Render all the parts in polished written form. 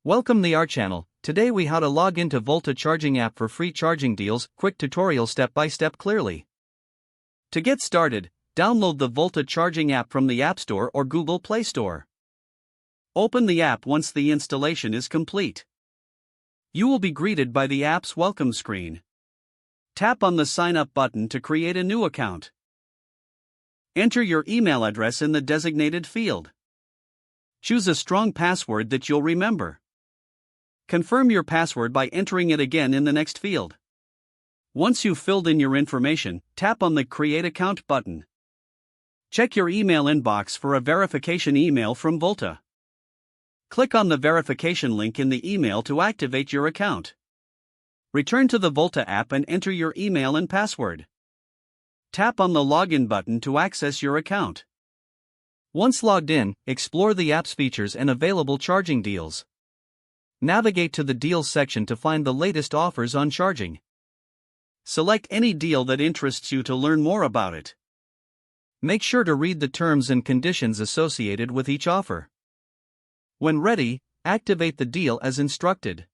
Welcome to our channel. Today we how to log into Volta charging app for free charging deals. Quick tutorial step by step clearly. To get started, download the Volta charging app from the App Store or Google Play Store. Open the app once the installation is complete. You will be greeted by the app's welcome screen. Tap on the sign up button to create a new account. Enter your email address in the designated field. Choose a strong password that you'll remember. Confirm your password by entering it again in the next field. Once you've filled in your information, tap on the Create Account button. Check your email inbox for a verification email from Volta. Click on the verification link in the email to activate your account. Return to the Volta app and enter your email and password. Tap on the Login button to access your account. Once logged in, explore the app's features and available charging deals. Navigate to the Deals section to find the latest offers on charging. Select any deal that interests you to learn more about it. Make sure to read the terms and conditions associated with each offer. When ready, activate the deal as instructed.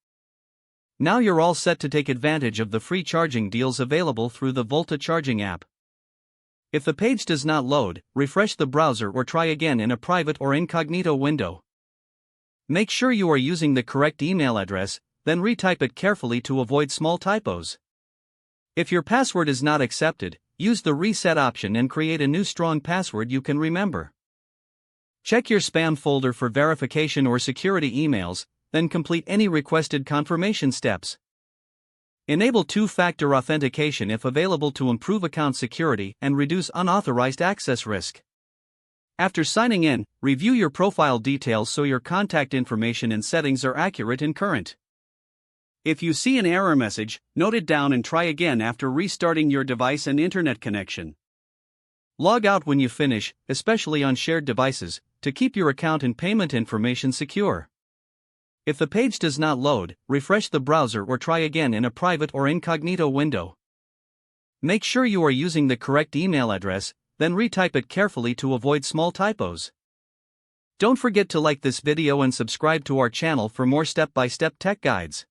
Now you're all set to take advantage of the free charging deals available through the Volta charging app. If the page does not load, refresh the browser or try again in a private or incognito window. Make sure you are using the correct email address, then retype it carefully to avoid small typos. If your password is not accepted, use the reset option and create a new strong password you can remember. Check your spam folder for verification or security emails, then complete any requested confirmation steps. Enable two-factor authentication if available to improve account security and reduce unauthorized access risk. After signing in, review your profile details so your contact information and settings are accurate and current. If you see an error message, note it down and try again after restarting your device and internet connection. Log out when you finish, especially on shared devices, to keep your account and payment information secure. If the page does not load, refresh the browser or try again in a private or incognito window. Make sure you are using the correct email address, then retype it carefully to avoid small typos. Don't forget to like this video and subscribe to our channel for more step-by-step tech guides.